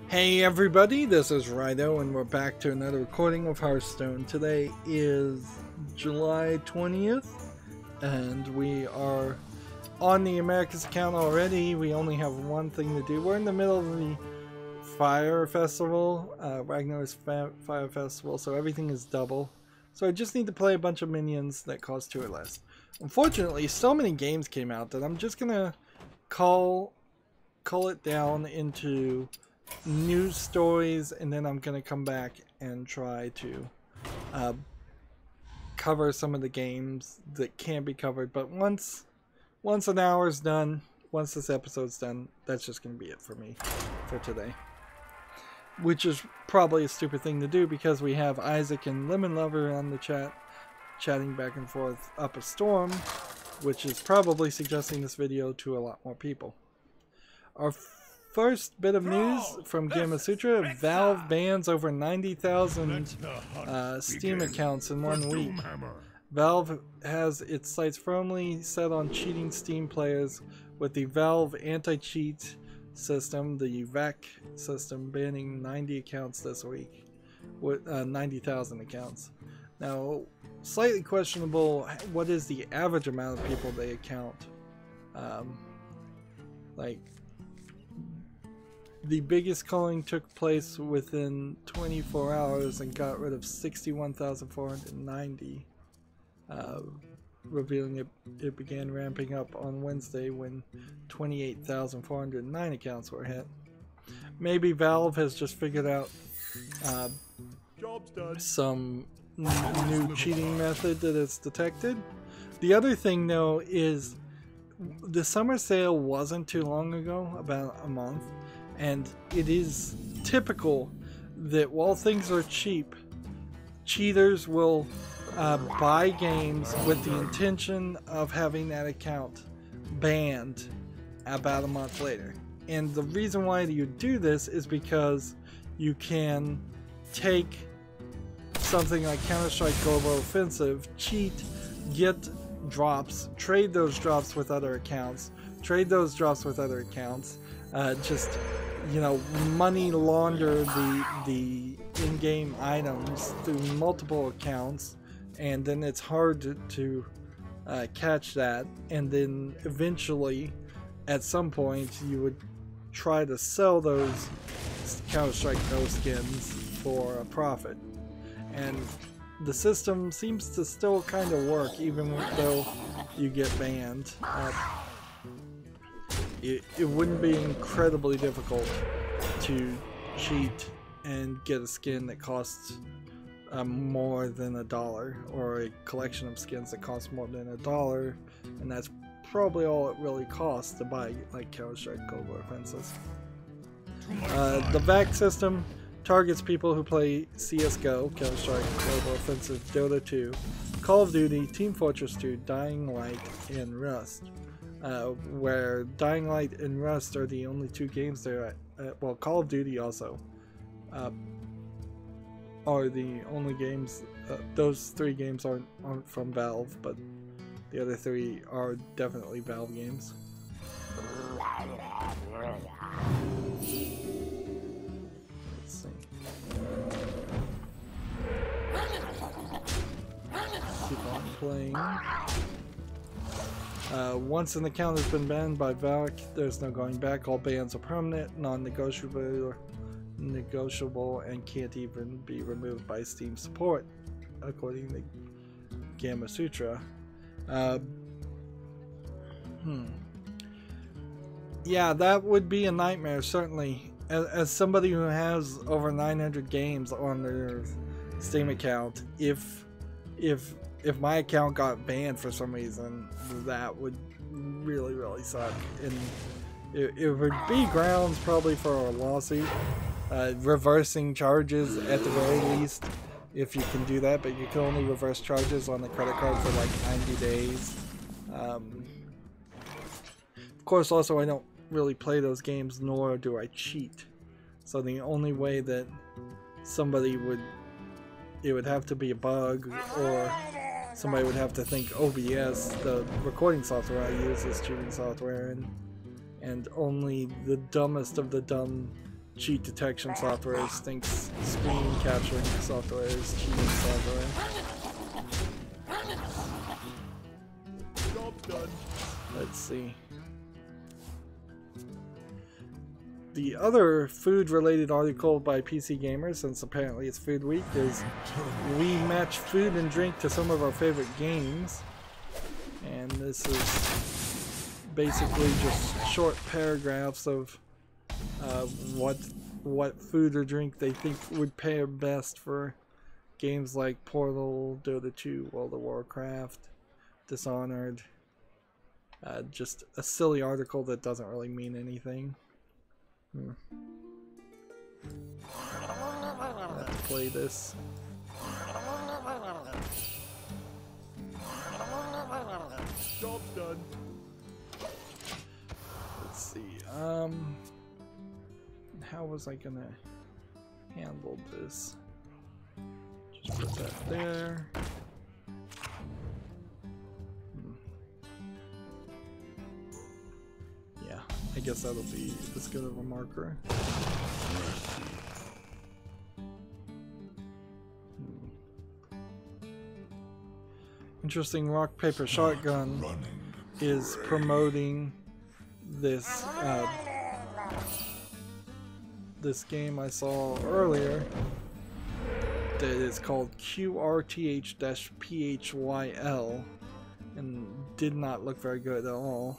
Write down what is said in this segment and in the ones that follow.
Hey everybody, this is Rydo and we're back to another recording of Hearthstone. Today is July 20th and we are on the Americas account already. We only have one thing to do. We're in the middle of the Fire Festival, Ragnar's Fire Festival, so everything is double. So I just need to play a bunch of minions that cost 2 or less. Unfortunately, so many games came out that I'm just gonna cull it down into news stories, and then I'm gonna come back and try to cover some of the games that can't be covered. But once an hour's done, once this episode's done, that's just gonna be it for me for today. Which is probably a stupid thing to do because we have Isaac and Lemon Lover on the chat, chatting back and forth up a storm, which is probably suggesting this video to a lot more people. Our first bit of news from Gamasutra: Valve bans over 90,000 Steam accounts in 1 week. Valve has its sights firmly set on cheating Steam players with the Valve anti-cheat system, the VAC system, banning 90 accounts this week, with 90,000 accounts. Now, slightly questionable, what is the average amount of people they account? Like, the biggest culling took place within 24 hours and got rid of 61,490, revealing it began ramping up on Wednesday when 28,409 accounts were hit. Maybe Valve has just figured out some new cheating method that it's detected. The other thing though is the summer sale wasn't too long ago, about a month. And it is typical that while things are cheap, cheaters will buy games with the intention of having that account banned about a month later. And the reason why you do this is because you can take something like Counter-Strike Global Offensive, cheat, get drops, trade those drops with other accounts, just, you know, money launder the in-game items through multiple accounts, and then it's hard to catch that. And then eventually, at some point, you would try to sell those Counter-Strike Go skins for a profit. And the system seems to still kind of work, even though you get banned. It wouldn't be incredibly difficult to cheat and get a skin that costs more than $1, or a collection of skins that cost more than $1, and that's probably all it really costs to buy, like Counter-Strike Global Offensive. The VAC system targets people who play CSGO, Counter-Strike Global Offensive, Dota 2, Call of Duty, Team Fortress 2, Dying Light, and Rust. Where Dying Light and Rust are the only 2 games there. Well, Call of Duty also are the only games. Those 3 games aren't from Valve, but the other 3 are definitely Valve games. Let's see. Keep on playing. Once an account has been banned by VAC, there's no going back. All bans are permanent, non-negotiable, and can't even be removed by Steam support, according to Gamasutra. Yeah, that would be a nightmare, certainly. As somebody who has over 900 games on their Steam account, if my account got banned for some reason, that would really suck, and it would be grounds probably for a lawsuit, reversing charges at the very least, if you can do that, but you can only reverse charges on the credit card for like 90 days. Of course, also I don't really play those games, nor do I cheat, so the only way that somebody it would have to be a bug, or somebody would have to think OBS, the recording software I use, is cheating software, and only the dumbest of the dumb cheat detection software thinks screen capturing software is cheating software. Job done. Let's see. The other food-related article by PC Gamer, since apparently it's Food Week, is we match food and drink to some of our favorite games. And this is basically just short paragraphs of what food or drink they think would pair best for games like Portal, Dota 2, World of Warcraft, Dishonored. Just a silly article that doesn't really mean anything. Let's play this. Job done. Let's see. How was I gonna handle this? Just put that there. Yeah, I guess that'll be as good of a marker. Interesting, Rock Paper Shotgun is promoting this this game I saw earlier that is called QRTH-PHYL and did not look very good at all.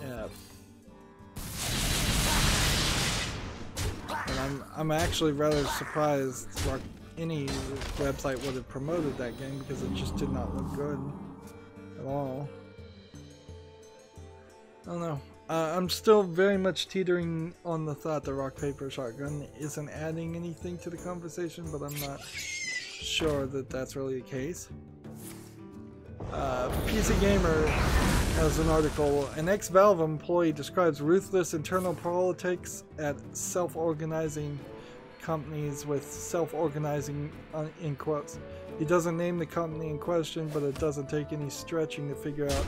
Yeah. And I'm actually rather surprised like any website would have promoted that game because it just did not look good at all. I don't know. I'm still very much teetering on the thought that Rock Paper Shotgun isn't adding anything to the conversation, but I'm not sure that that's really the case. PC Gamer has an article. An ex-Valve employee describes ruthless internal politics at self-organizing companies with self-organizing in quotes. He doesn't name the company in question, but it doesn't take any stretching to figure out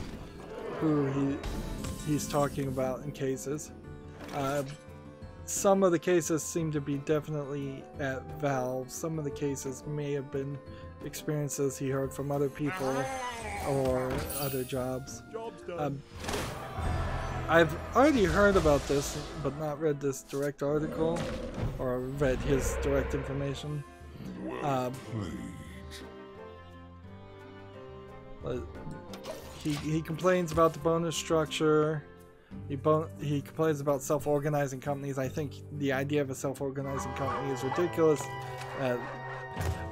who he's talking about in cases. Some of the cases seem to be definitely at Valve. Some of the cases may have been experiences he heard from other people or other jobs. I've already heard about this, but not read this direct article or read his direct information. He complains about the bonus structure. He complains about self-organizing companies. I think the idea of a self-organizing company is ridiculous.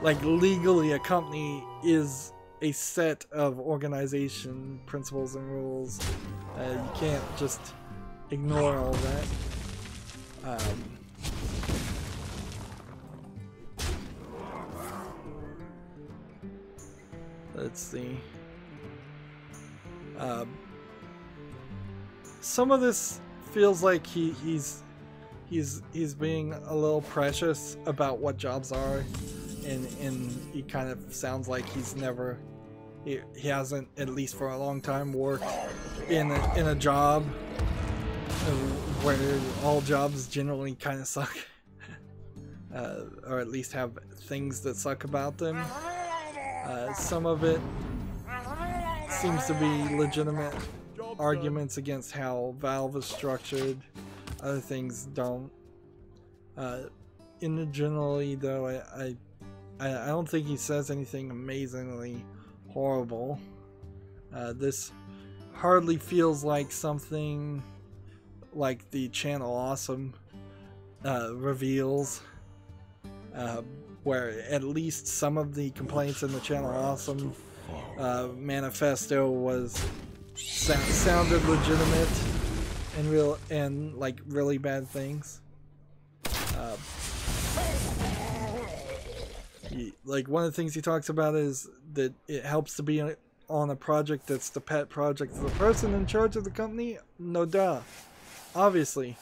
Like legally, a company is a set of organization principles and rules. You can't just ignore all that. Let's see. Some of this feels like he's being a little precious about what jobs are, and he kind of sounds like he hasn't, at least for a long time, worked in a job where all jobs generally kind of suck, or at least have things that suck about them. Some of it seems to be legitimate arguments against how Valve is structured. Other things don't. Generally, though, I don't think he says anything amazingly horrible. This hardly feels like something like the Channel Awesome reveals, where at least some of the complaints in the Channel Awesome manifesto sounded legitimate and real, and like really bad things. Like one of the things he talks about is that it helps to be on a project that's the pet project of the person in charge of the company. No duh, obviously,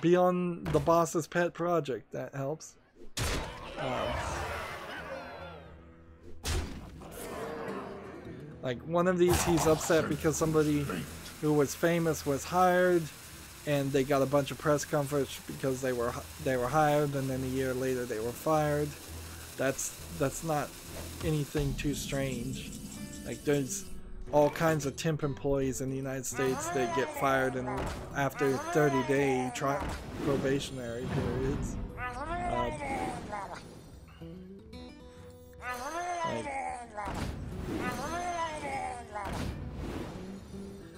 be on the boss's pet project. That helps. Like one of these, he's upset because somebody who was famous was hired, and they got a bunch of press coverage because they were hired, and then a year later they were fired. That's not anything too strange. Like, there's all kinds of temp employees in the United States that get fired after 30-day probationary periods.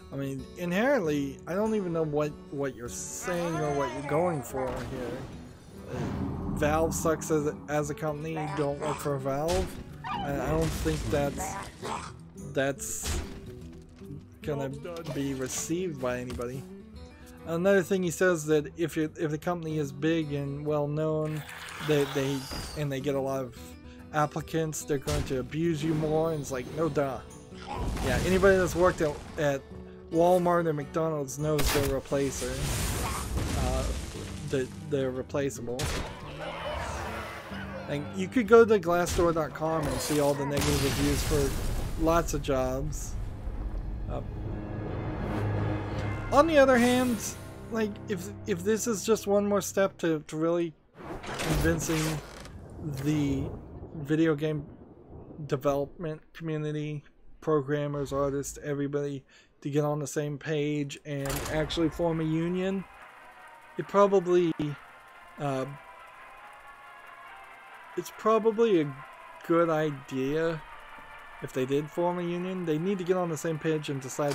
I mean, inherently, I don't even know what you're saying or what you're going for here. Valve sucks as a company. Don't work for Valve. I don't think that's gonna be received by anybody. Another thing he says that if the company is big and well known, they get a lot of applicants, they're going to abuse you more. And it's like, no duh. Yeah, anybody that's worked at Walmart or McDonald's knows they're replacer. They're replaceable. And you could go to Glassdoor.com and see all the negative reviews for lots of jobs. On the other hand, like, if this is just one more step to really convincing the video game development community, programmers, artists, everybody, to get on the same page and actually form a union, it's probably a good idea if they did form a union. They need to get on the same page and decide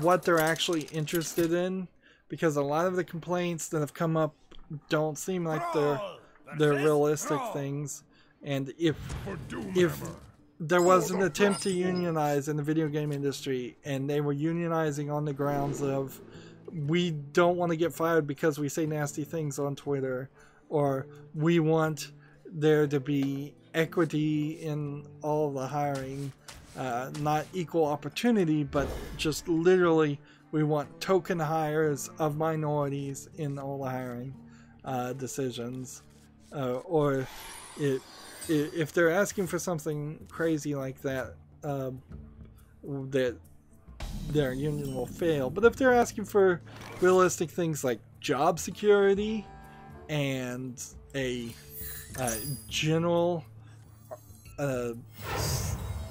what they're actually interested in, because a lot of the complaints that have come up don't seem like they're realistic things. And if there was an attempt to unionize in the video game industry, and they were unionizing on the grounds of, we don't want to get fired because we say nasty things on Twitter, or we want there to be equity in all the hiring, not equal opportunity, but just literally we want token hires of minorities in all the hiring decisions, or if they're asking for something crazy like that, that their union will fail. But if they're asking for realistic things like job security and a general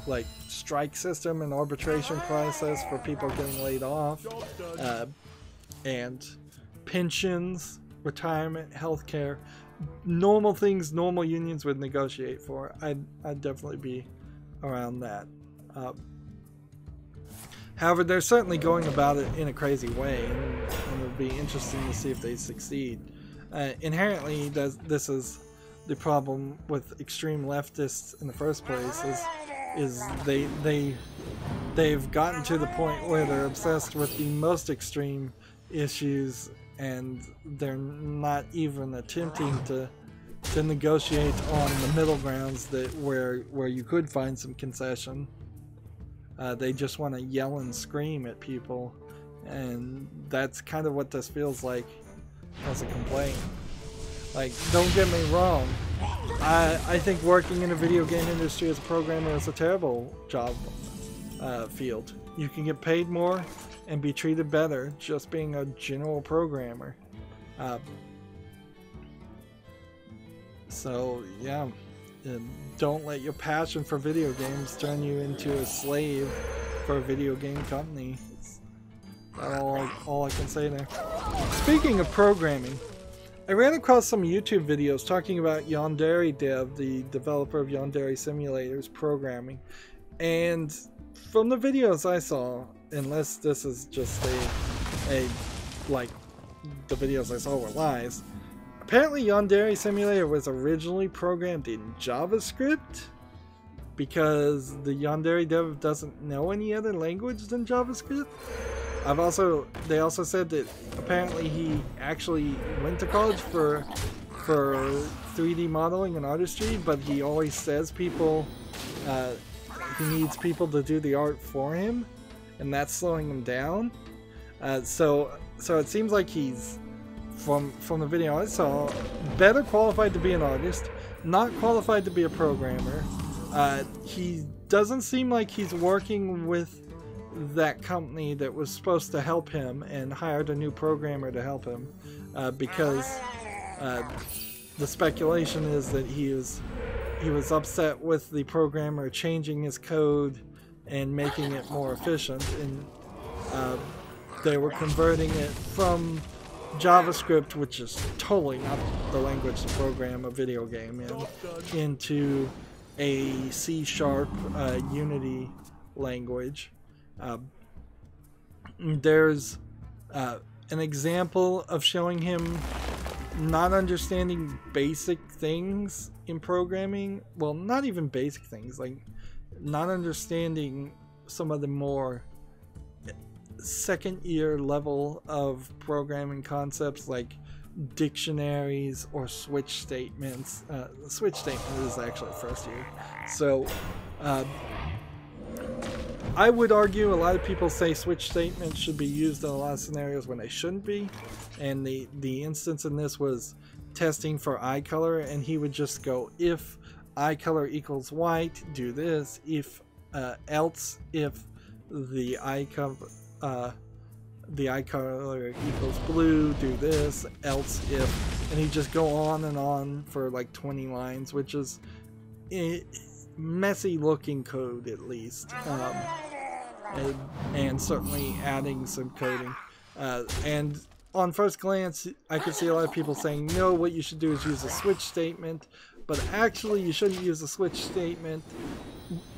like strike system and arbitration process for people getting laid off, and pensions, retirement, healthcare, normal things normal unions would negotiate for, I'd definitely be around that. However, they're certainly going about it in a crazy way, and it would be interesting to see if they succeed. Inherently, this is the problem with extreme leftists in the first place, is they've gotten to the point where they're obsessed with the most extreme issues, and they're not even attempting to negotiate on the middle grounds where you could find some concession. They just want to yell and scream at people, and that's kind of what this feels like as a complaint. Like, don't get me wrong, I think working in the video game industry as a programmer is a terrible job field. You can get paid more and be treated better just being a general programmer. So yeah, don't let your passion for video games turn you into a slave for a video game company. That's all I can say there. Speaking of programming, I ran across some YouTube videos talking about Yandere Dev, the developer of Yandere Simulators, programming. And from the videos I saw, unless this is just like the videos I saw were lies, apparently Yandere Simulator was originally programmed in JavaScript, because the Yandere Dev doesn't know any other language than JavaScript. They also said that apparently he actually went to college for 3D modeling and artistry, but he always says he needs people to do the art for him, and that's slowing him down. So it seems like he's, from the video I saw, better qualified to be an artist, not qualified to be a programmer. He doesn't seem like he's working with that company that was supposed to help him and hired a new programmer to help him because the speculation is that he was upset with the programmer changing his code and making it more efficient, and they were converting it from JavaScript, which is totally not the language to program a video game in, into a C# Unity language. There's an example of showing him not understanding basic things in programming. Well, not even basic things, like not understanding some of the more second year level of programming concepts like dictionaries or switch statements. Switch statement is actually first year. So I would argue a lot of people say switch statements should be used in a lot of scenarios when they shouldn't be, and the instance in this was testing for eye color, and he would just go, if eye color equals white, do this, if else if the eye color equals blue, do this, else if, and he'd just go on and on for like 20 lines, which is messy looking code at least, and certainly adding some coding, and on first glance I could see a lot of people saying, no, what you should do is use a switch statement, but actually you shouldn't use a switch statement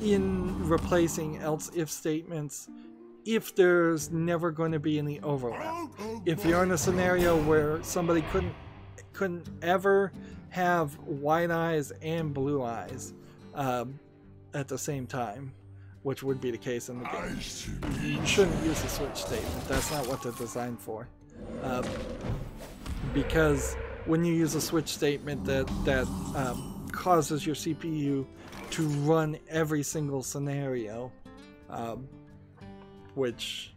in replacing else if statements if there's never going to be any overlap. If you're in a scenario where somebody couldn't ever have white eyes and blue eyes at the same time, which would be the case in the game, you shouldn't use a switch statement. That's not what they're designed for. Because when you use a switch statement, that causes your CPU to run every single scenario, which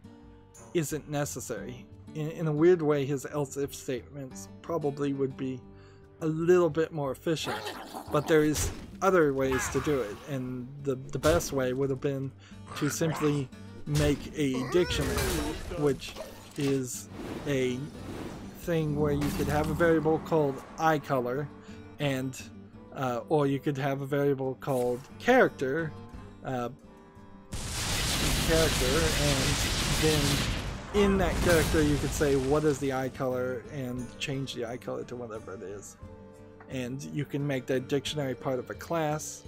isn't necessary. In a weird way, his else-if statements probably would be a little bit more efficient, but there is other ways to do it, and the best way would have been to simply make a dictionary, which is a thing where you could have a variable called eye color, and or you could have a variable called character, and then in that character you could say what is the eye color and change the eye color to whatever it is, and you can make that dictionary part of a class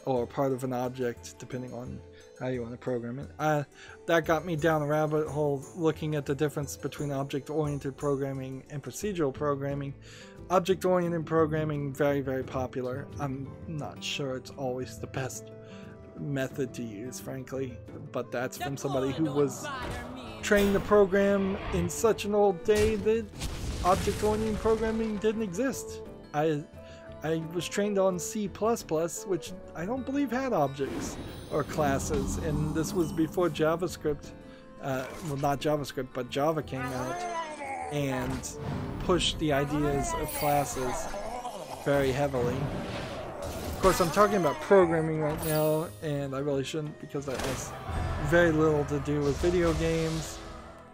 or part of an object depending on how you want to program it. That got me down a rabbit hole looking at the difference between object-oriented programming and procedural programming. Object-oriented programming, very, very popular. I'm not sure it's always the best method to use, frankly, but that's from somebody who was trained to program in such an old day that object-oriented programming didn't exist. I was trained on C++, which I don't believe had objects or classes, and this was before JavaScript, well, not JavaScript, but Java came out and pushed the ideas of classes very heavily. Of course, I'm talking about programming right now, and I really shouldn't, because that has very little to do with video games,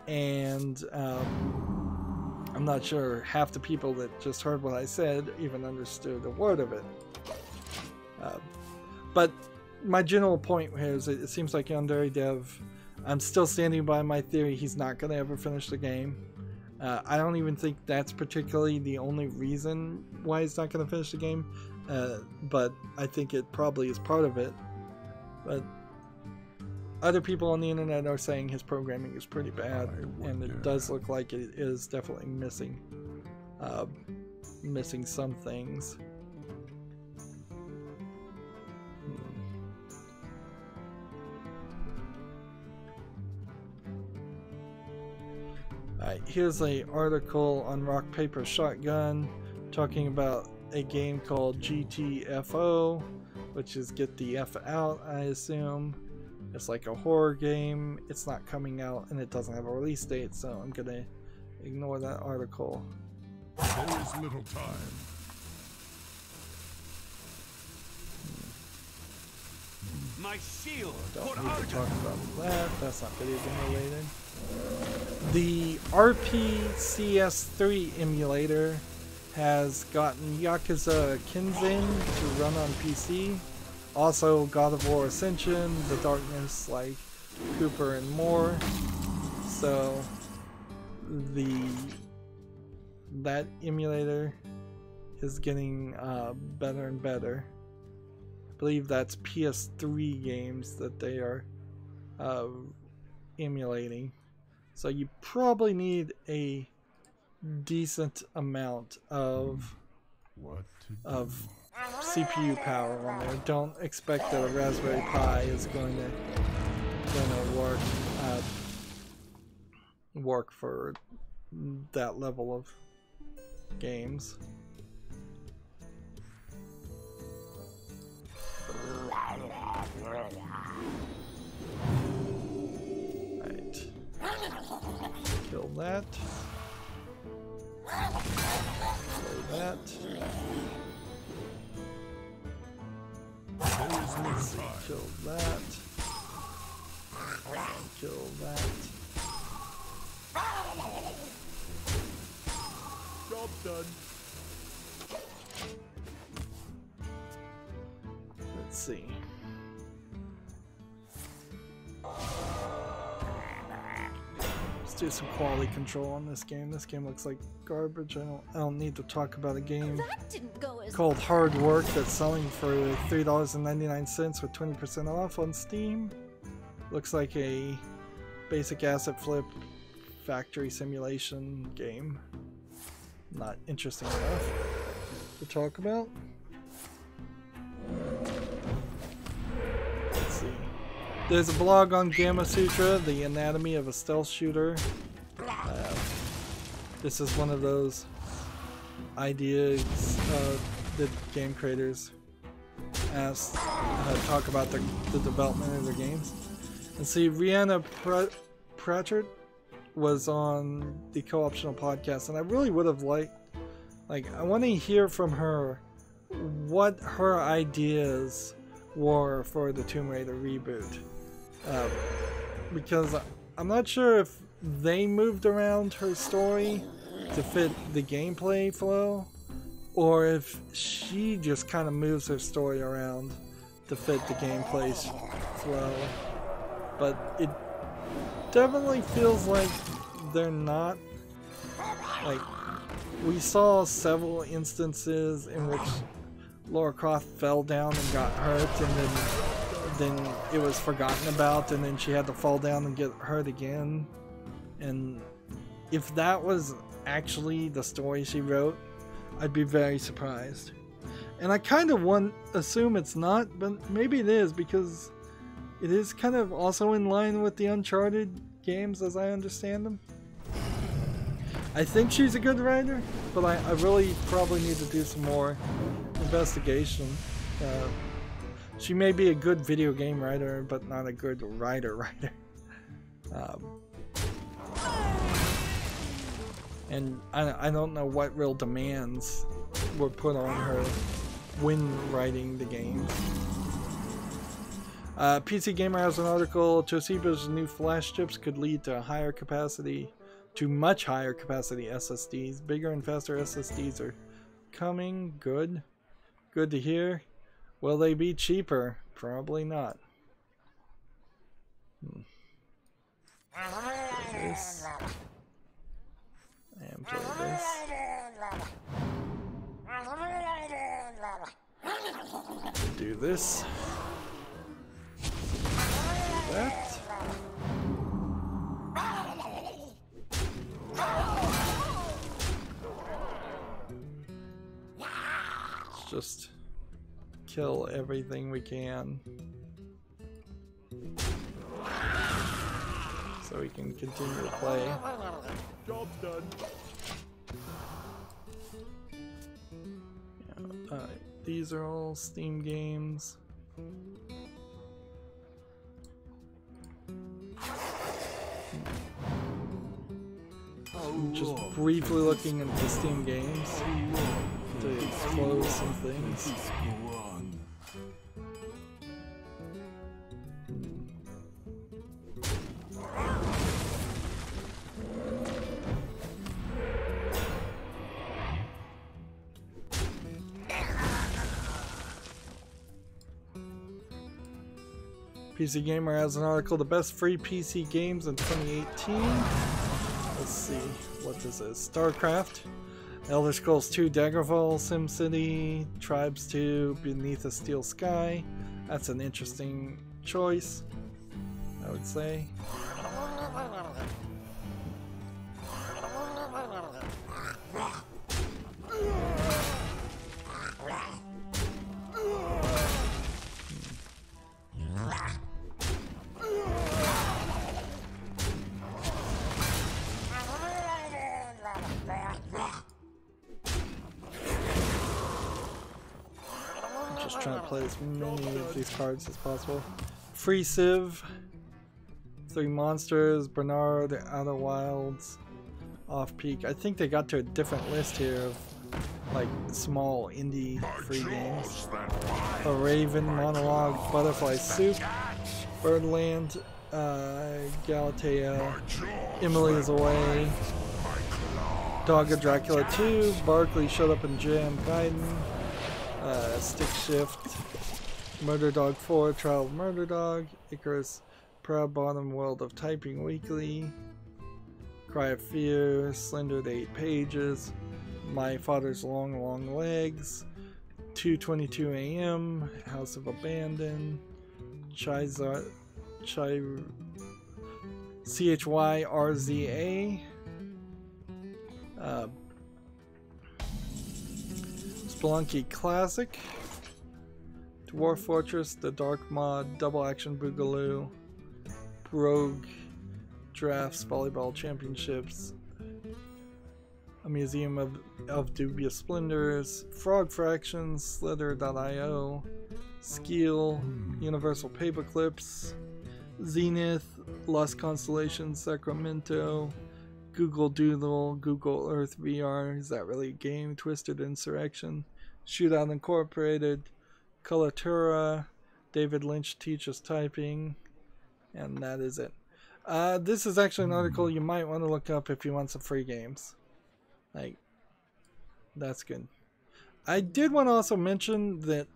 and I'm not sure half the people that just heard what I said even understood a word of it. But my general point here is it seems like Yandere Dev, I'm still standing by my theory he's not going to ever finish the game. I don't even think that's particularly the only reason why he's not going to finish the game, but I think it probably is part of it. But other people on the internet are saying his programming is pretty bad, and it does look like it is definitely missing some things. Alright, here's an article on Rock Paper Shotgun talking about a game called GTFO, which is Get the F Out, I assume. It's like a horror game. It's not coming out and it doesn't have a release date, so I'm gonna ignore that article. There is little time. My shield. Don't need to talk about that. That's not video game related. The RPCS3 emulator has gotten Yakuza Kinzen to run on PC. Also God of War Ascension, The Darkness, like Cooper and more. So that emulator is getting better and better. I believe that's PS3 games that they are emulating. So you probably need a decent amount of CPU power on there. Don't expect that a Raspberry Pi is going to work for that level of games. Right. Kill that. Kill that. Kill that. Kill that. Job done. Let's see. Let's do some quality control on this game. This game looks like garbage. I don't need to talk about a game called Hard Work that's selling for $3.99 with 20% off on Steam. Looks like a basic asset flip factory simulation game. Not interesting enough to talk about. Let's see. There's a blog on Gamma Sutra, The Anatomy of a Stealth Shooter. This is one of those ideas that game creators talk about the development of their games. And see, Rihanna Pratchett was on the Co-Optional podcast, and I really would have liked, I want to hear from her what her ideas were for the Tomb Raider reboot. Because I'm not sure if they moved around her story to fit the gameplay flow, or if she just kind of moves her story around to fit the gameplay flow. But it definitely feels like they're not, we saw several instances in which Lara Croft fell down and got hurt, and then it was forgotten about, and then she had to fall down and get hurt again. And if that was actually the story she wrote, I'd be very surprised. And I kind of assume it's not, but maybe it is, because it is kind of also in line with the Uncharted games as I understand them. I think she's a good writer, but I really probably need to do some more investigation. She may be a good video game writer, but not a good writer. And I don't know what real demands were put on her when writing the games. PC Gamer has an article, Toshiba's new flash chips could lead to much higher capacity SSDs. Bigger and faster SSDs are coming. Good to hear. Will they be cheaper? Probably not. Play this. And play this. Do this. Do that. Let's just kill everything we can so we can continue to play. Job done. Yeah, these are all Steam games. Just briefly looking into Steam games to explore some things. PC Gamer has an article, the best free PC games in 2018. Let's see, what this is. StarCraft, Elder Scrolls 2 Daggerfall, SimCity, Tribes 2, Beneath a Steel Sky. That's an interesting choice, I would say. Just trying to play as many of these cards as possible. Free Civ, 3 Monsters, Bernard, Outer Wilds, Off Peak. I think they got to a different list here of like small indie free games. A Raven, Monologue, Butterfly Soup, Birdland, Galatea, Emily is Away, Dog of Dracula 2, Barkley Shut Up and Jam Gaiden, Stick Shift, Murder Dog 4, Trial of Murder Dog, Icarus, Proud Bottom, World of Typing Weekly, Cry of Fear, Slender to 8 Pages, My Father's Long Long Legs, 2:22 AM, House of Abandon, CHYRZA, Spelunky Classic, Dwarf Fortress, The Dark Mod, Double Action Boogaloo, Rogue Drafts, Volleyball Championships, A Museum of Dubious Splendors, Frog Fractions, Slither.io, Skeel, Universal Paperclips, Zenith, Lost Constellations, Sacramento, Google Doodle, Google Earth VR, is that really a game? Twisted Insurrection, Shootout Incorporated, Coloratura, David Lynch Teaches Typing, and that is it. This is actually an article you might want to look up if you want some free games. Like, that's good. I did want to also mention that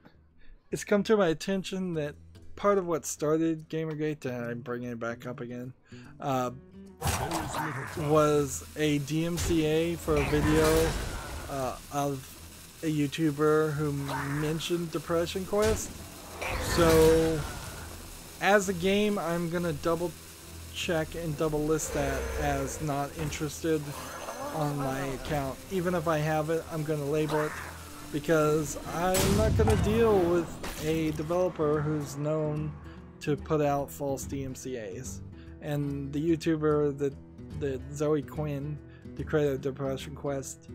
it's come to my attention that part of what started Gamergate, and I'm bringing it back up again, was a DMCA for a video of a YouTuber who mentioned Depression Quest. So, as a game, I'm going to double check and double list that as not interested on my account. Even if I have it, I'm going to label it, because I'm not going to deal with a developer who's known to put out false DMCAs. And the YouTuber that Zoe Quinn, the creator of Depression Quest,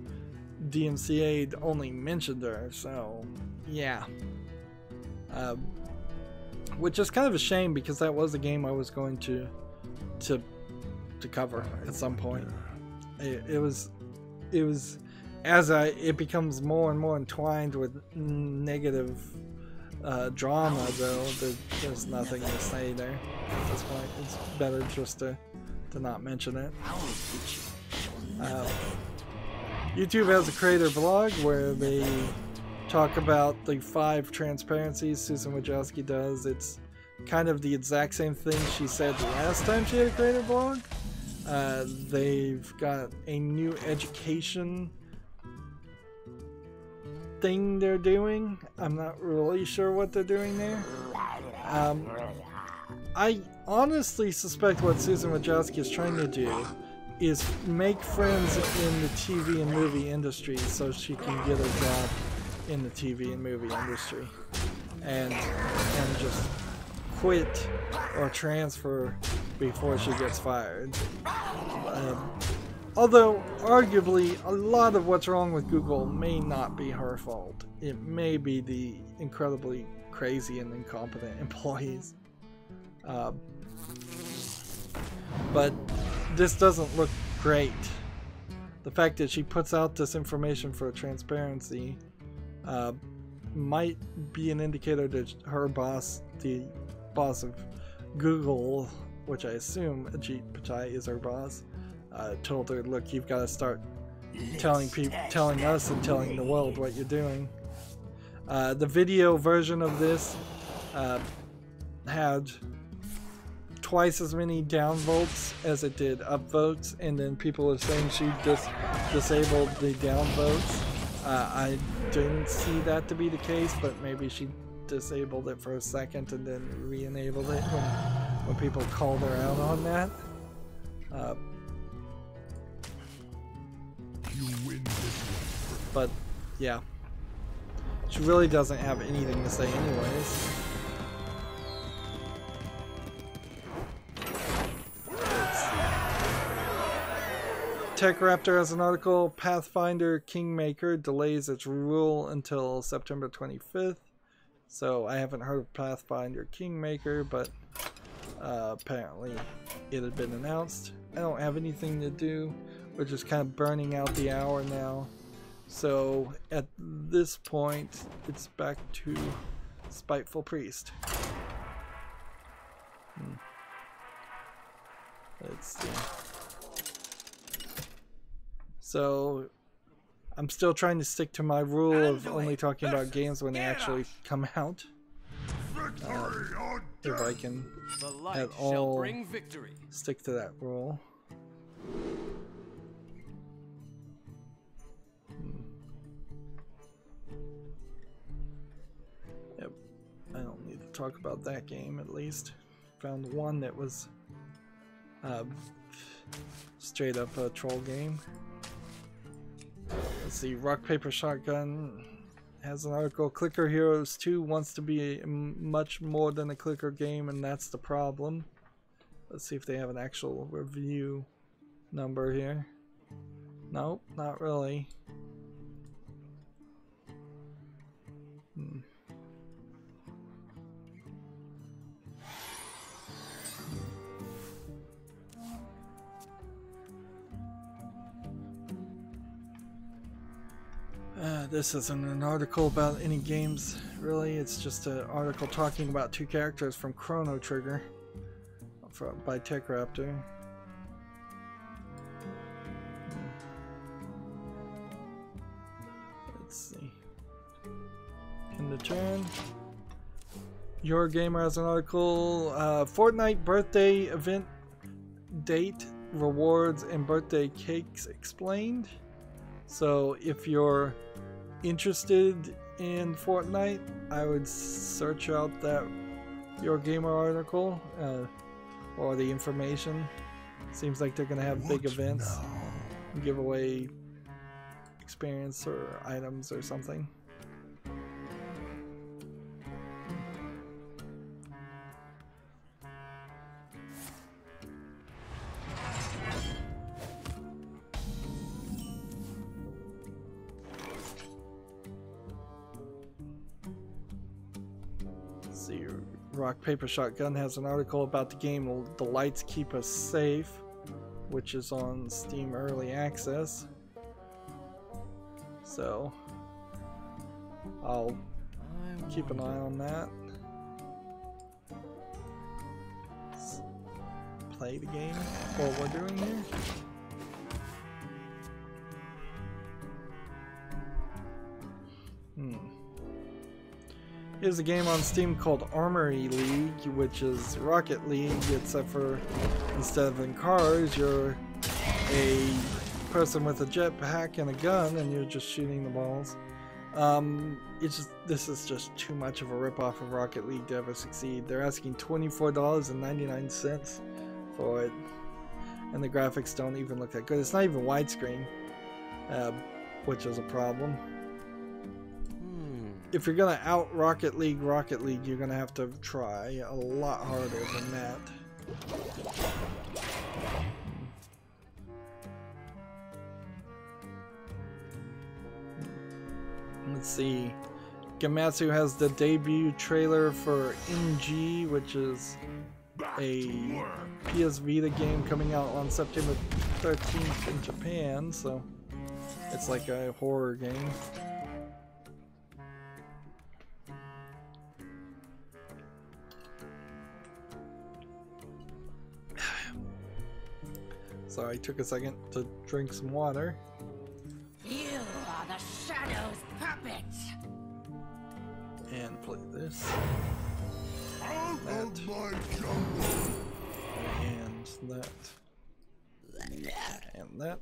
DMCA'd only mentioned her, so yeah. Which is kind of a shame, because that was a game I was going to cover at some point. It was as it becomes more and more entwined with negative drama, though, there's nothing to say there at this point. It's better just to not mention it. YouTube has a creator blog where they talk about the 5 transparencies Susan Wojcicki does. It's kind of the exact same thing she said last time she had a creator blog. They've got a new education thing they're doing. I'm not really sure what they're doing there. I honestly suspect what Susan Wojcicki is trying to do is make friends in the TV and movie industry so she can get a job in the TV and movie industry, and just quit or transfer before she gets fired. Although arguably a lot of what's wrong with Google may not be her fault. It may be the incredibly crazy and incompetent employees. But this doesn't look great. The fact that she puts out this information for transparency might be an indicator that her boss, the boss of Google, which I assume Ajit Pai is her boss, told her, look, you've got to start telling us and telling the world what you're doing. The video version of this had twice as many downvotes as it did upvotes, and then people are saying she just disabled the downvotes. I didn't see that to be the case, but maybe she disabled it for a second and then re-enabled it when people called her out on that. You win this one. But yeah, she really doesn't have anything to say anyways. TechRaptor has an article, Pathfinder Kingmaker delays its rule until September 25th. So I haven't heard of Pathfinder Kingmaker, but apparently it had been announced. I don't have anything to do. We're just kind of burning out the hour now. So at this point, it's back to Spiteful Priest. Let's see. So I'm still trying to stick to my rule of only talking about games when they actually come out. If I can at all stick to that rule. Yep, I don't need to talk about that game at least. Found one that was straight up a troll game. Let's see, Rock Paper Shotgun has an article, Clicker Heroes 2 wants to be much more than a clicker game, and that's the problem. Let's see if they have an actual review number here. Nope, not really. This isn't an article about any games, really. It's just an article talking about two characters from Chrono Trigger by TechRaptor. Let's see. In the turn, Your Gamer has an article, Fortnite birthday event date, rewards, and birthday cakes explained. So if you're interested in Fortnite, I would search out that Your Gamer article or the information. Seems like they're gonna have big events, give away experience or items or something. Rock Paper Shotgun has an article about the game The Lights Keep Us Safe, which is on Steam Early Access. So I'll keep an eye on that. Let's play the game while we're doing here. Here's a game on Steam called Armory League, which is Rocket League, except for instead of in cars, you're a person with a jetpack and a gun, and you're just shooting the balls. This is just too much of a ripoff of Rocket League to ever succeed. They're asking $24.99 for it, and the graphics don't even look that good. It's not even widescreen, which is a problem. If you're gonna out Rocket League, you're gonna have to try a lot harder than that. Let's see. Gamatsu has the debut trailer for MG, which is a PS Vita game coming out on September 13th in Japan, so it's like a horror game. Sorry, took a second to drink some water. You are the Shadow's puppet. And play this. Out of my jungle. And that. And that.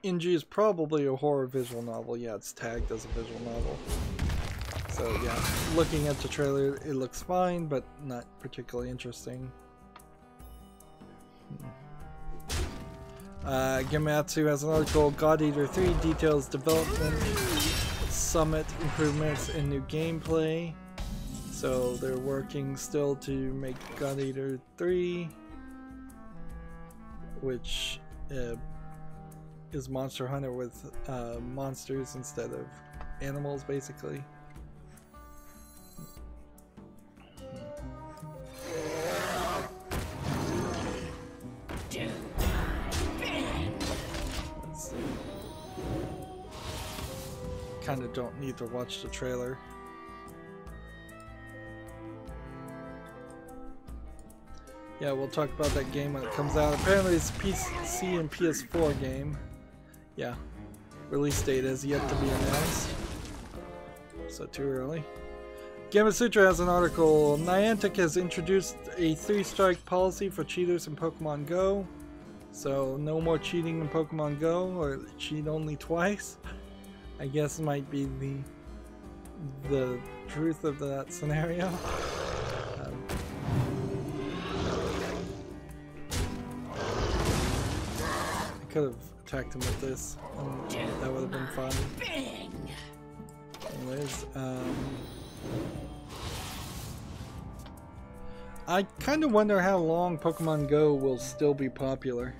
NG is probably a horror visual novel. Yeah, it's tagged as a visual novel. So yeah, looking at the trailer, it looks fine, but not particularly interesting. Gematsu has an article, God Eater 3 details development, summit improvements, and new gameplay. So they're working still to make God Eater 3, which is Monster Hunter with monsters instead of animals, basically. Kind of don't need to watch the trailer. Yeah, we'll talk about that game when it comes out. Apparently it's a PC and PS4 game. Yeah, release date has yet to be announced, so too early. Gamasutra has an article. Niantic has introduced a 3-strike policy for cheaters in Pokemon Go. So no more cheating in Pokemon Go, or cheat only twice. I guess might be the truth of that scenario. I could have attacked him with this, and that would have been fun. Anyways, I kind of wonder how long Pokemon Go will still be popular.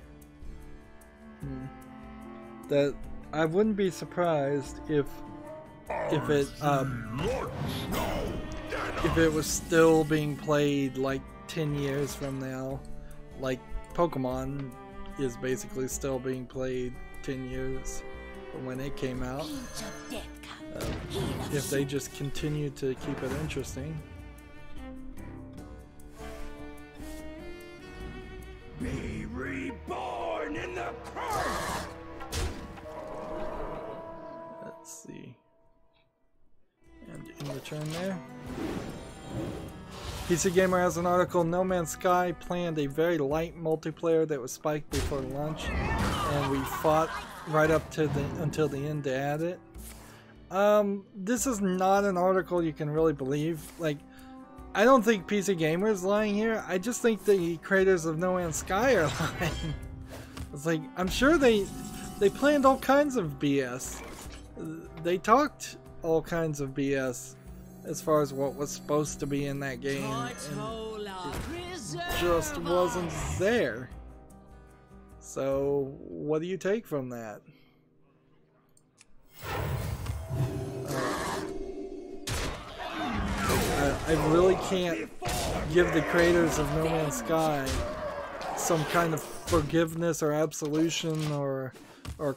That I wouldn't be surprised if it was still being played like 10 years from now, like Pokemon is basically still being played 10 years from when it came out. If they just continue to keep it interesting. Be reborn in the curse. Let's see. And in return there. PC Gamer has an article, No Man's Sky planned a very light multiplayer that was spiked before launch, and we fought right up to until the end to add it. This is not an article you can really believe. Like, I don't think PC Gamer is lying here. I just think the creators of No Man's Sky are lying. It's like, I'm sure they planned all kinds of BS. They talked all kinds of BS as far as what was supposed to be in that game, and it just wasn't there. So what do you take from that? I really can't give the creators of No Man's Sky some kind of forgiveness or absolution or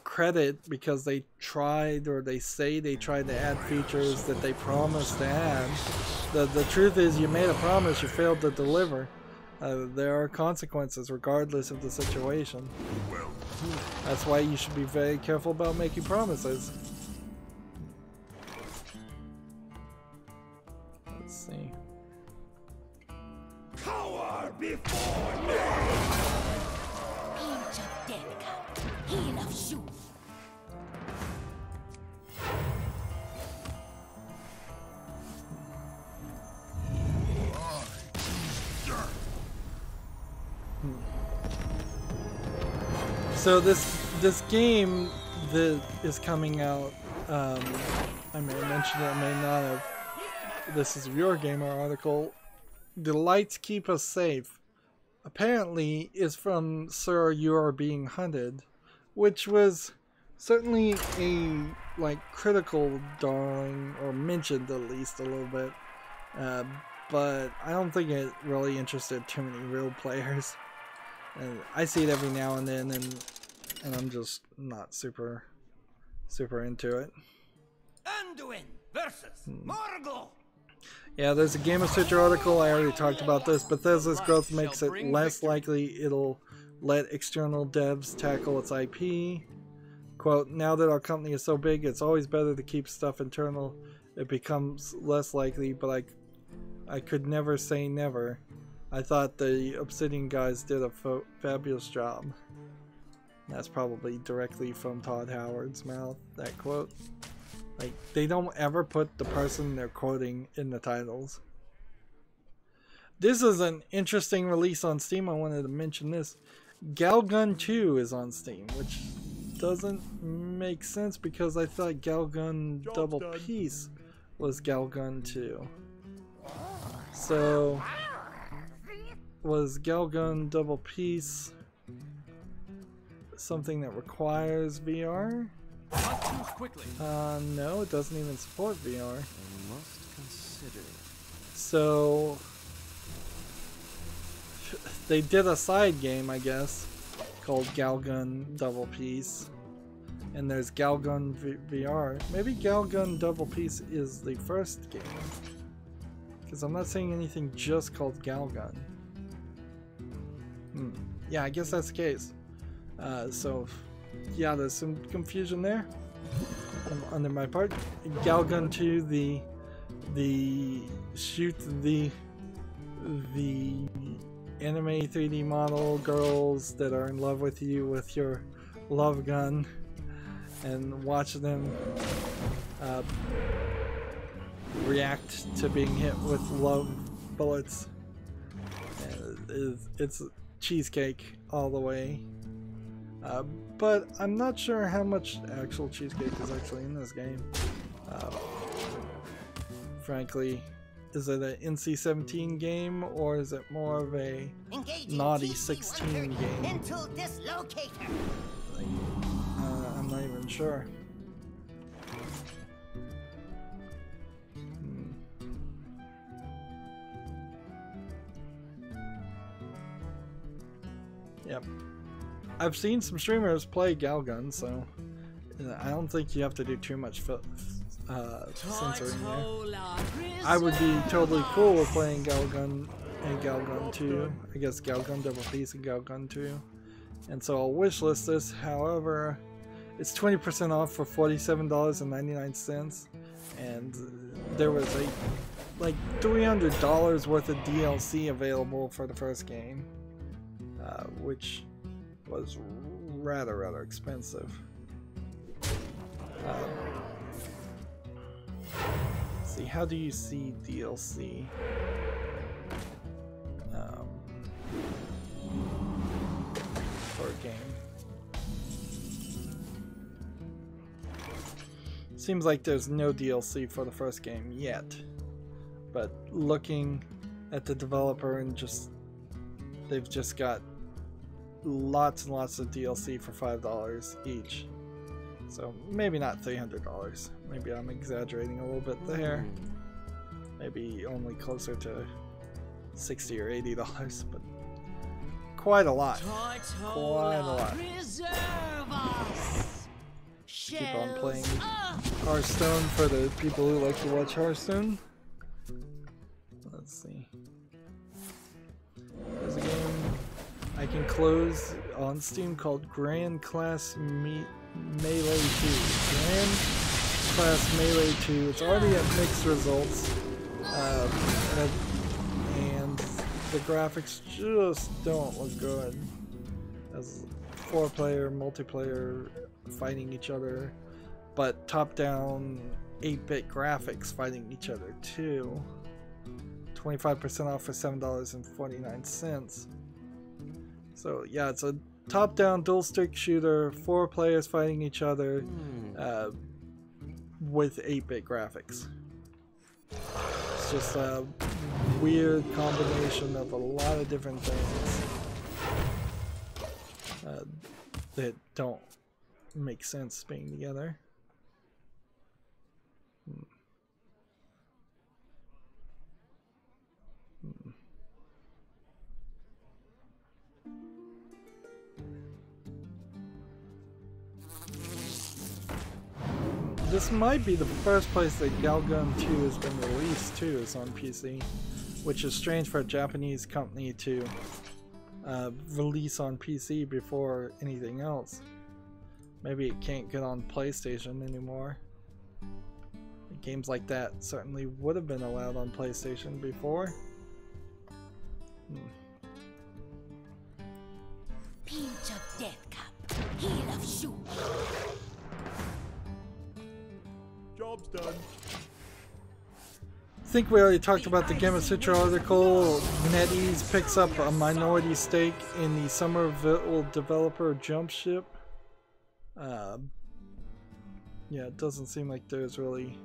credit because they tried, or they say they tried to add features that they promised to add. The truth is, you made a promise, you failed to deliver. There are consequences regardless of the situation. That's why you should be very careful about making promises. Let's see. Power before me. So this game that is coming out, I may have mentioned it, I may not have. This is Your Gamer article. The Lights Keep Us Safe. Apparently is from Sir, You Are Being Hunted, which was certainly a critical darling, or mentioned at least a little bit, but I don't think it really interested too many real players. I see it every now and then, and I'm just not super into it. Anduin versus Morgul. Yeah, there's a Game of Switcher article. I already talked about this. Bethesda's growth makes it less likely it'll let external devs tackle its IP. Quote, now that our company is so big, it's always better to keep stuff internal. It becomes less likely, but I could never say never. I thought the Obsidian guys did a fabulous job. That's probably directly from Todd Howard's mouth, that quote. Like, they don't ever put the person they're quoting in the titles. This is an interesting release on Steam. I wanted to mention this. Galgun 2 is on Steam, which doesn't make sense because I thought Galgun Double Peace was Galgun 2. So, was Galgun Double Peace something that requires VR? No, it doesn't even support VR. I must consider. So, they did a side game, I guess, called Galgun Double Peace, and there's Galgun VR. Maybe Galgun Double Peace is the first game, because I'm not seeing anything just called Galgun. Yeah, I guess that's the case. So, yeah, there's some confusion there under my part. Galgun 2, the shoot the anime 3D model girls that are in love with you with your love gun and watch them react to being hit with love bullets. It's cheesecake all the way. But I'm not sure how much actual cheesecake is actually in this game. Frankly, is it an NC-17 game or is it more of a naughty 16 game? I'm not even sure. Yep. I've seen some streamers play Galgun, so I don't think you have to do too much censoring there. I would be totally cool with playing Galgun and Galgun 2. I guess Galgun Double Peace and Galgun 2. And so I'll wishlist this. However, it's 20% off for $47.99. And there was like $300 worth of DLC available for the first game, which was rather expensive. See, how do you see DLC? For a game. Seems like there's no DLC for the first game yet, but looking at the developer and they've just got lots and lots of DLC for $5 each. So maybe not $300. Maybe I'm exaggerating a little bit there. Maybe only closer to $60 or $80, but quite a lot. Quite a lot. Keep on playing Hearthstone for the people who like to watch Hearthstone. Let's see. There's a game I can close on Steam called Grand Class Melee 2. Grand Class Melee 2. It's already at mixed results, and the graphics just don't look good. As 4-player multiplayer fighting each other, but top-down 8-bit graphics fighting each other too. 25% off for $7.49. So yeah, it's a top-down dual-stick shooter, 4 players fighting each other, with 8-bit graphics. It's just a weird combination of a lot of different things that don't make sense being together. This might be the first place that Galgun 2 has been released too, is on PC, which is strange for a Japanese company to release on PC before anything else. Maybe it can't get on PlayStation anymore. Games like that certainly would have been allowed on PlayStation before. Pinch of death cup, heel of shoe. Job's done. I think we already talked about the Gamma Sutra article. NetEase picks up a minority stake in the Somerville developer Jumpship. Yeah, it doesn't seem like there's really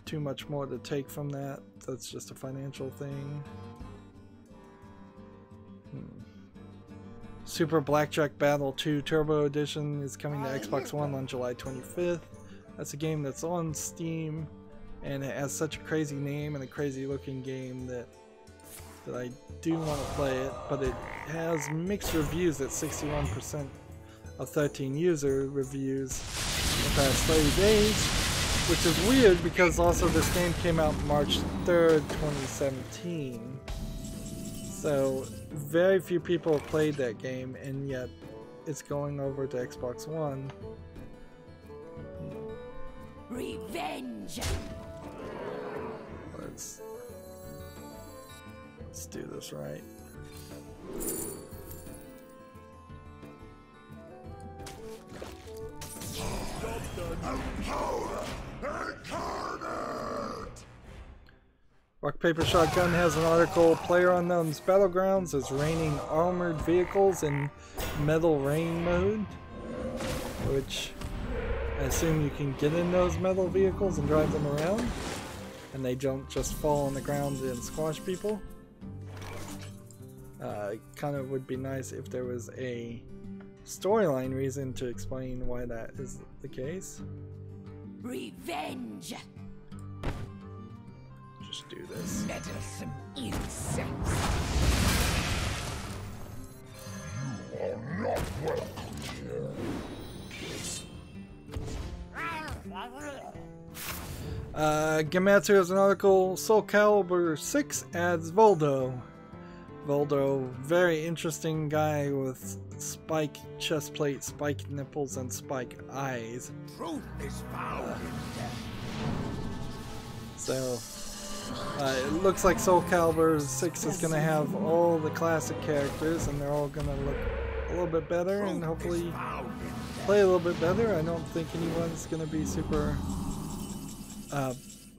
too much more to take from that. That's just a financial thing. Super Blackjack Battle 2 Turbo Edition is coming to Xbox One on July 25th. That's a game that's on Steam, and it has such a crazy name and a crazy looking game that I do want to play it, but it has mixed reviews at 61% of 13 user reviews in the past 30 days, which is weird because also this game came out March 3rd, 2017. So very few people have played that game, and yet it's going over to Xbox One. Revenge. Let's do this right. Rock Paper Shotgun has an article. PlayerUnknown's Battlegrounds is raining armored vehicles in Metal Rain mode, which I assume you can get in those metal vehicles and drive them around, and they don't just fall on the ground and squash people. Kind of would be nice if there was a storyline reason to explain why that is the case. Revenge. Just do this. Meddlesome insects. You are not welcome here. Gematsu has an article. Soul Calibur 6 adds Voldo. Voldo, very interesting guy with spike chest plate, spike nipples, and spike eyes. Truth is found in death. So, it looks like Soul Calibur 6 is going to have all the classic characters, and they're all going to look a little bit better, and hopefully play a little bit better. I don't think anyone's going to be super...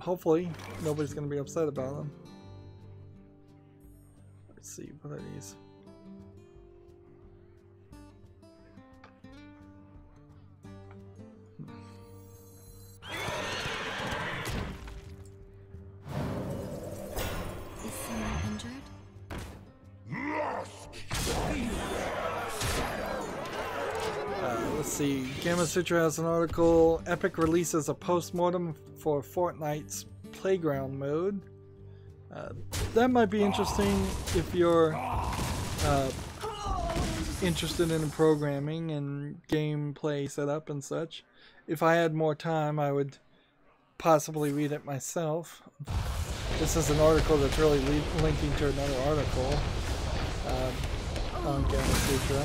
hopefully, nobody's going to be upset about them. Let's see, what are these? Is someone injured? Let's see, Gamma Sutra has an article. Epic releases a postmortem for Fortnite's Playground mode. That might be interesting if you're interested in programming and gameplay setup and such. If I had more time, I would possibly read it myself. This is an article that's really linking to another article on Gamma Sutra.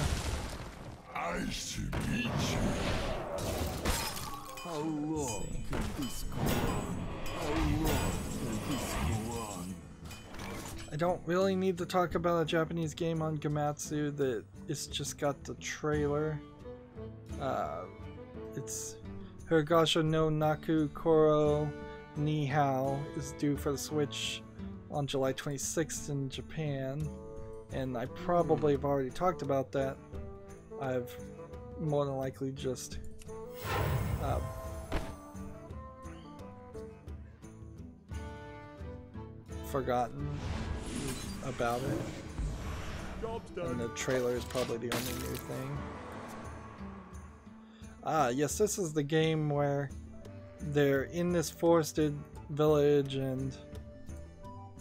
I should beat you. How long can this go on? How long can this go on? I don't really need to talk about a Japanese game on Gematsu that it's just got the trailer. It's Hirogasha no Naku Koro Nihao is due for the Switch on July 26th in Japan, and I probably have already talked about that. I've more than likely just forgotten about it, Job's done. and the trailer is probably the only new thing. Ah, yes, this is the game where they're in this forested village and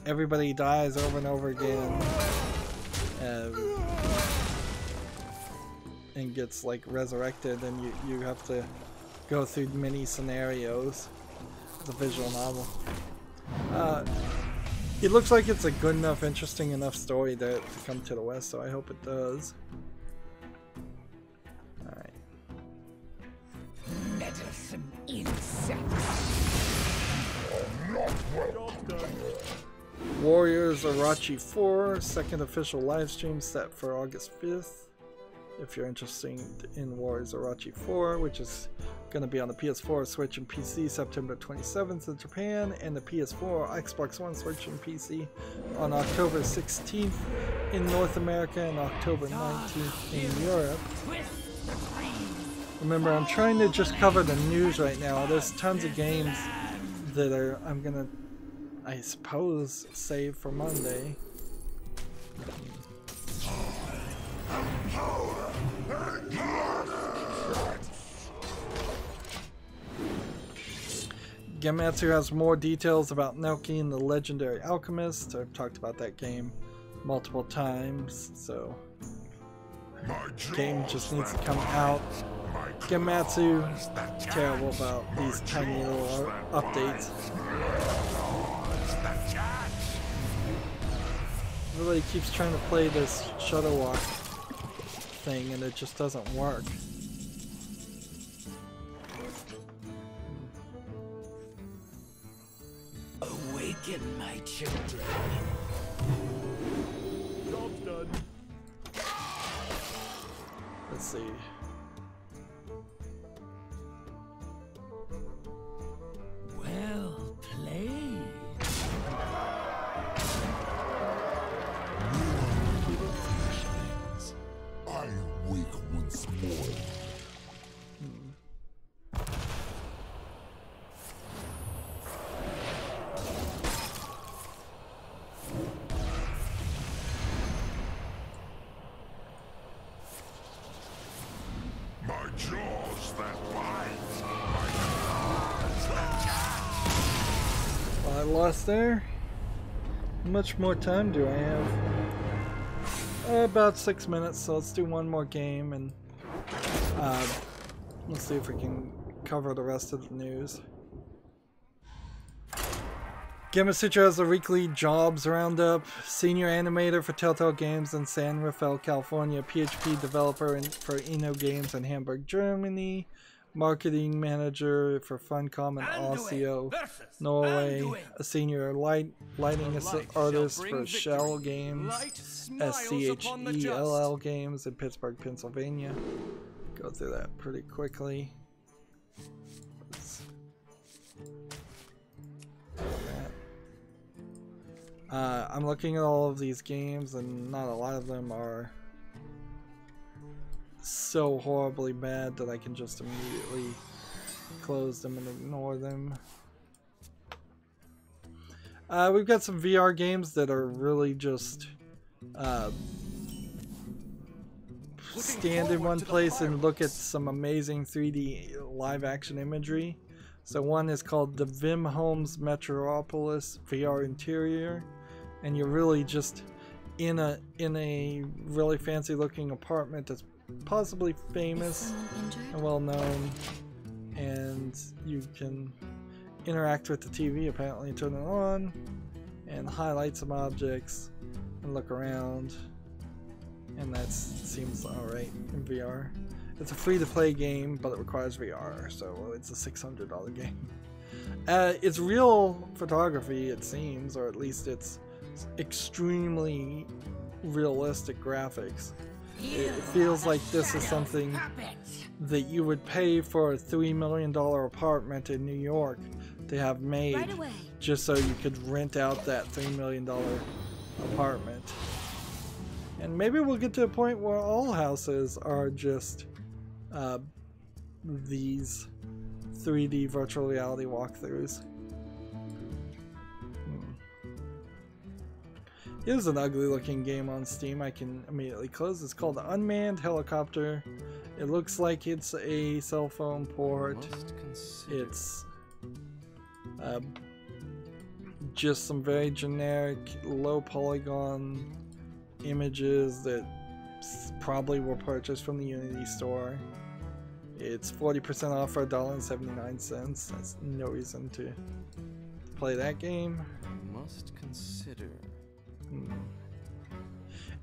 everybody dies over and over again, and gets like resurrected, and you have to go through many scenarios. It's a visual novel. It looks like it's a good enough, interesting enough story to come to the West, so I hope it does. Alright. Wars Orochi 4, second official live stream set for August 5th. If you're interested in Wars Orochi 4, which is going to be on the PS4, Switch, and PC September 27th in Japan, and the PS4, Xbox One, Switch, and PC on October 16th in North America and October 19th in Europe. Remember, I'm trying to just cover the news right now. There's tons of games that I'm gonna, I suppose, save for Monday. Gematsu has more details about Naoki and the Legendary Alchemist. I've talked about that game multiple times, so the game just needs to come out. Gematsu is terrible about these tiny little updates. Everybody keeps trying to play this Shutterwalk thing and it just doesn't work. Awaken my children. Job's done. Let's see. Well played. I wake once more. My jaws that bite. My claws that catch. Well, I lost there. How much more time do I have? About 6 minutes, so let's do one more game and let's see if we can cover the rest of the news. Gamasutra has a weekly jobs roundup. Senior animator for Telltale Games in San Rafael, California. PHP developer for Eno Games in Hamburg, Germany. Marketing manager for Funcom and Osseo, Norway. A senior lighting artist for Shell Games, SCHELL Games in Pittsburgh, Pennsylvania. Go through that pretty quickly. I'm looking at all of these games and not a lot of them are so horribly bad that I can just immediately close them and ignore them. We've got some VR games that are really just stand in one place and look at some amazing 3D live action imagery. So one is called the Vim Homes Metropolis VR Interior, and you're really just in a really fancy looking apartment that's possibly famous and well known, and you can interact with the TV, apparently turn it on and highlight some objects and look around, and that seems alright in VR. It's a free-to-play game, but it requires VR, so it's a $600 game. It's real photography, it seems, or at least it's extremely realistic graphics. It feels like this is something that you would pay for a $3 million apartment in New York to have made, just so you could rent out that $3 million apartment. And maybe we'll get to a point where all houses are just these 3D virtual reality walkthroughs. Here's an ugly looking game on Steam I can immediately close. It's called Unmanned Helicopter. It looks like it's a cell phone port. It's just some very generic low polygon images that probably were purchased from the Unity store. It's 40% off for $1.79. That's no reason to play that game. Must consider.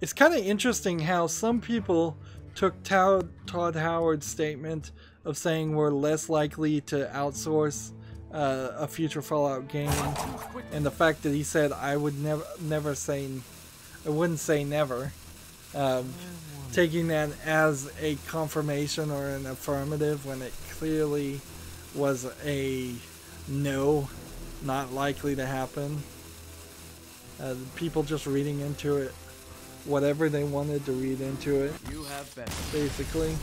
It's kind of interesting how some people took Todd Howard's statement of saying we're less likely to outsource a future Fallout game, and the fact that he said I would never say, I wouldn't say never, taking that as a confirmation or an affirmative when it clearly was a no, not likely to happen. People just reading into it whatever they wanted to read into it, You have been. basically.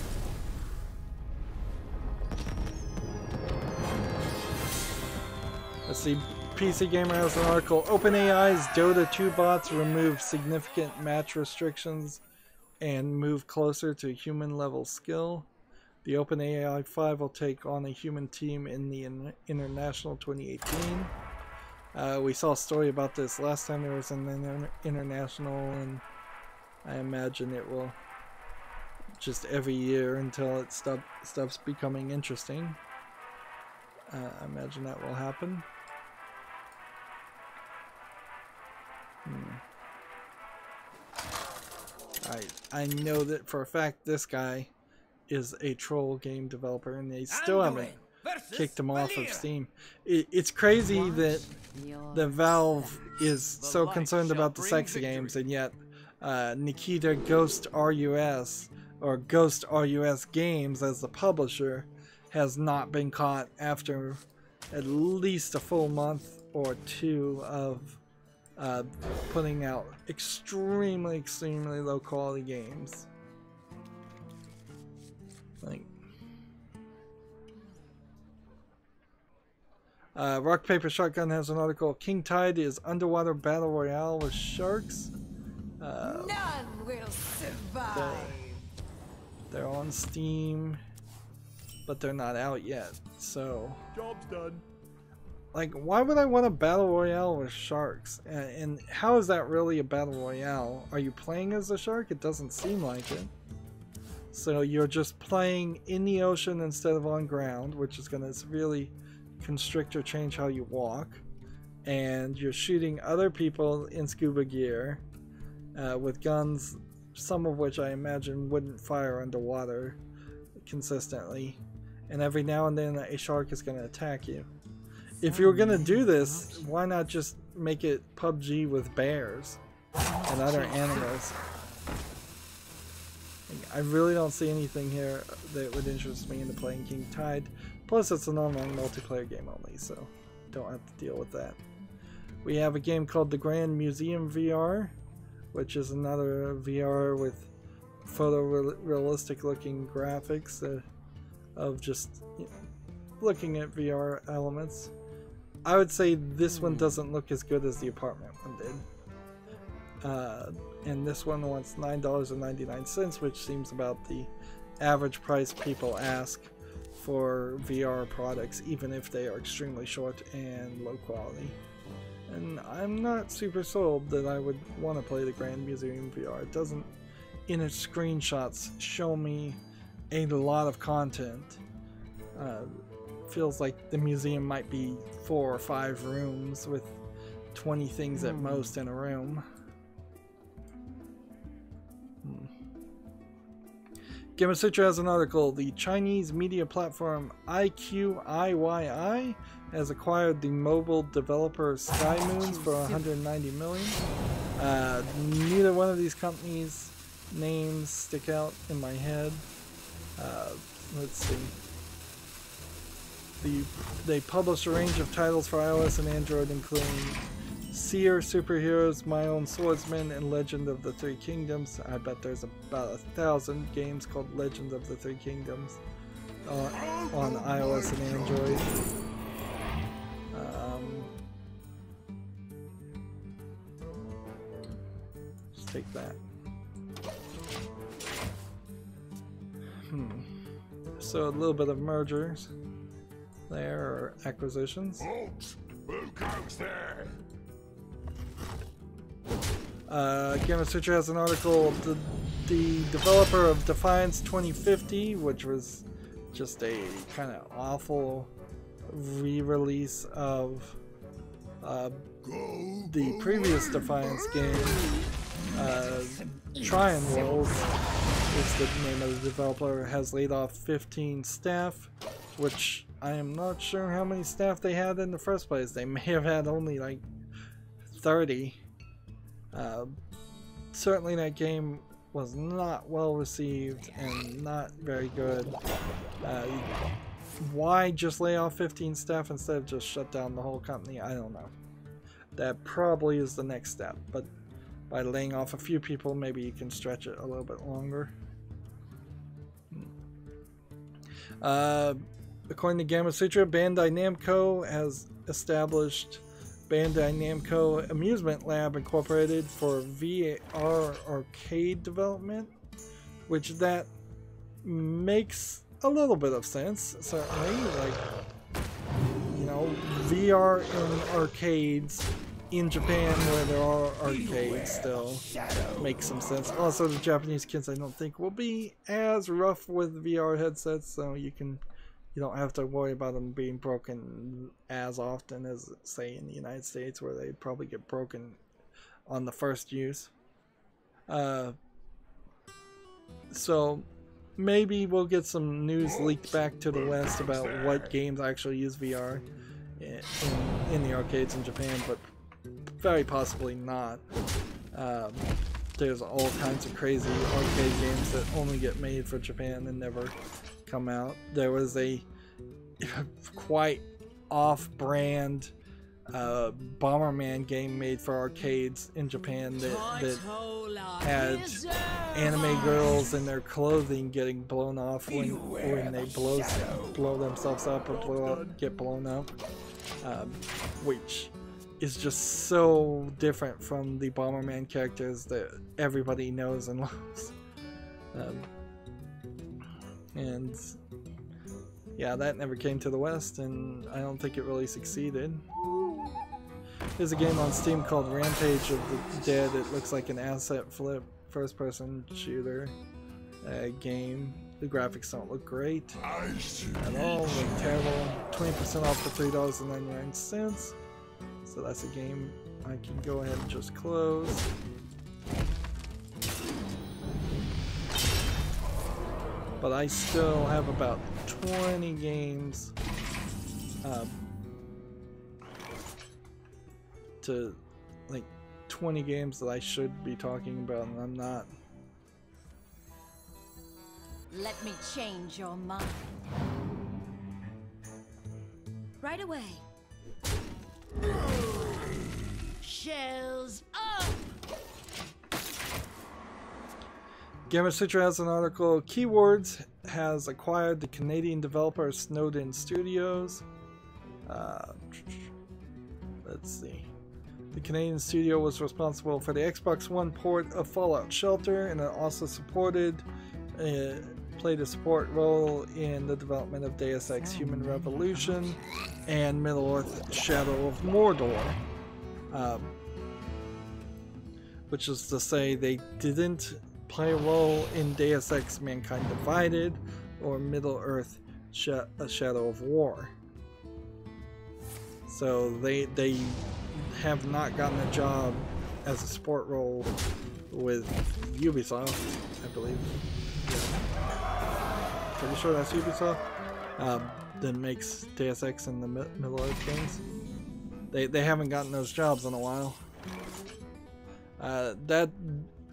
Let's see, PC Gamer has an article. OpenAI's Dota 2 bots remove significant match restrictions and move closer to human level skill. The OpenAI 5 will take on a human team in the International 2018. We saw a story about this last time there was an International, and I imagine it will just every year until it stops becoming interesting. I imagine that will happen. I know that for a fact this guy is a troll game developer, and they still haven't kicked him off of Steam. It's crazy that the Valve is so concerned about the sex games, and yet Nikita Ghost RUS, or Ghost RUS Games as the publisher, has not been caught after at least a full month or two of putting out extremely low quality games. Like Rock Paper Shotgun has an article. King Tide is underwater battle royale with sharks. None will survive. They're on Steam, but they're not out yet. So Job's done. like, why would I want a battle royale with sharks? And how is that really a battle royale? Are you playing as a shark? It doesn't seem like it. So you're just playing in the ocean instead of on ground, which is going to severely constrict or change how you walk. And you're shooting other people in scuba gear with guns, some of which I imagine wouldn't fire underwater consistently. And every now and then a shark is going to attack you. If you're gonna do this, why not just make it PUBG with bears and other animals? I really don't see anything here that would interest me into playing King Tide. Plus, it's an online multiplayer game only, so don't have to deal with that. We have a game called The Grand Museum VR, which is another VR with photorealistic looking graphics of just looking at VR elements. I would say this one doesn't look as good as the apartment one did. And this one wants $9.99, which seems about the average price people ask for VR products, even if they are extremely short and low quality. And I'm not super sold that I would want to play the Grand Museum VR. It doesn't, in its screenshots, show me a lot of content. Feels like the museum might be 4 or 5 rooms with 20 things at most in a room. Gamasutra has an article. The Chinese media platform IQIYI has acquired the mobile developer SkyMoons for $190 million. Neither one of these companies' names stick out in my head. Let's see. They publish a range of titles for iOS and Android, including Seer, Superheroes, My Own Swordsman, and Legend of the Three Kingdoms. I bet there's about 1,000 games called Legend of the Three Kingdoms on iOS and Android. Just take that. So a little bit of mergers there, or acquisitions. Folks, who goes there? Gamasutra has an article. The developer of Defiance 2050, which was just a kind of awful re-release of the previous Defiance game, Tryon World is the name of the developer, has laid off 15 staff, which I am not sure how many staff they had in the first place. They may have had only like 30. Certainly that game was not well received and not very good. Why just lay off 15 staff instead of just shut down the whole company? I don't know. That probably is the next step, but by laying off a few people, maybe you can stretch it a little bit longer. According to Gamma Sutra, Bandai Namco has established Bandai Namco Amusement Lab Incorporated for VR arcade development, which that makes a little bit of sense, certainly. Like, you know, VR in arcades in Japan where there are arcades still makes some sense. Also, the Japanese kids I don't think will be as rough with VR headsets, so you don't have to worry about them being broken as often as, say, in the United States, where they probably get broken on the first use. So maybe we'll get some news leaked back to the West about what games actually use VR in the arcades in Japan, but very possibly not. There's all kinds of crazy arcade games that only get made for Japan and never come out. There was a quite off-brand Bomberman game made for arcades in Japan that had anime girls in their clothing getting blown off when they blow themselves up or get blown up, which is just so different from the Bomberman characters that everybody knows and loves. And yeah, that never came to the West, and I don't think it really succeeded. There's a game on Steam called Rampage of the Dead. It looks like an asset flip first-person shooter game. The graphics don't look great at all. Look terrible. 20% off for $3.99. So that's a game I can go ahead and just close. But I still have about 20 games to, like, 20 games that I should be talking about, and I'm not. Let me change your mind. Right away. Shells up! Gamma Sutra has an article. Keywords has acquired the Canadian developer Snowden Studios. Let's see. The Canadian studio was responsible for the Xbox One port of Fallout Shelter, and it also played a support role in the development of Deus Ex Human Revolution and Middle-earth Shadow of Mordor. Which is to say, they didn't play a role in Deus Ex Mankind Divided or Middle-earth Shadow of War. So they have not gotten a job as a support role with Ubisoft, I believe. Yeah. Pretty sure that's Ubisoft. That makes Deus Ex and the Middle-earth games. They haven't gotten those jobs in a while. That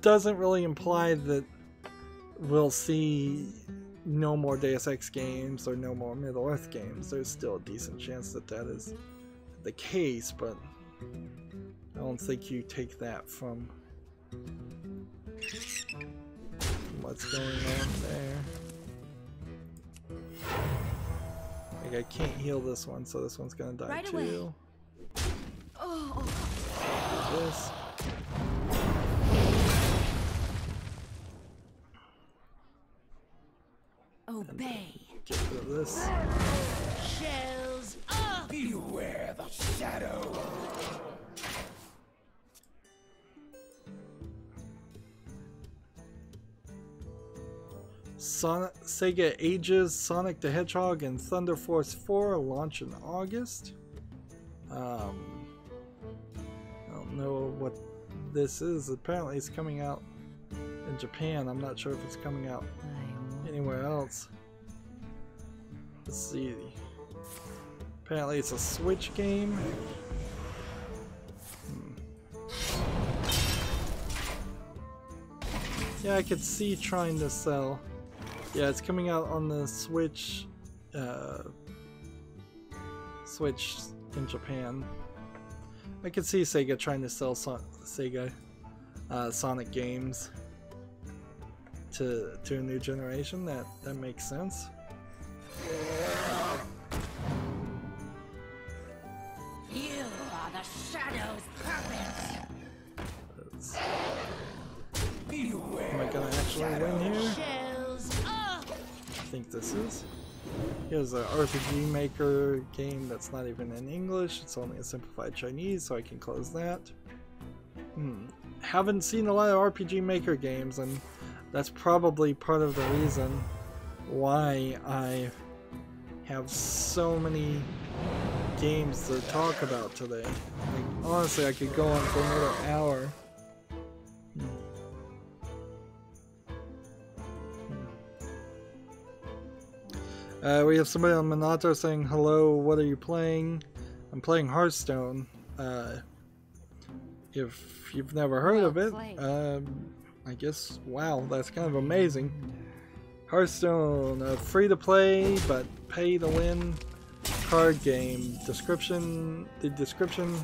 doesn't really imply that we'll see no more Deus Ex games or no more Middle-earth games. There's still a decent chance that that is the case, but I don't think you take that from what's going on there. Like, I can't heal this one, so this one's gonna die Right too. away. Oh. This. Obey. Get rid of this. Shells up! Beware the shadow. Sega Ages Sonic the Hedgehog and Thunder Force 4 launch in August. I don't know what this is. Apparently it's coming out in Japan. I'm not sure if it's coming out anywhere else. Let's see. Apparently it's a Switch game. Yeah, I could see trying to sell. Yeah, it's coming out on the Switch, Switch in Japan. I could see Sega trying to sell Sonic games to a new generation. That makes sense. You are the Shadow's purpose. Am I gonna actually win here? Shells up. I think this is. Here's an RPG Maker game that's not even in English. It's only in simplified Chinese, so I can close that. Haven't seen a lot of RPG Maker games, and that's probably part of the reason why I have so many games to talk about today. Like, honestly, I could go on for another hour. We have somebody on Minato saying, hello, what are you playing? I'm playing Hearthstone. If you've never heard of it, I guess, wow, that's kind of amazing. Hearthstone, free to play, but pay to win card game. The description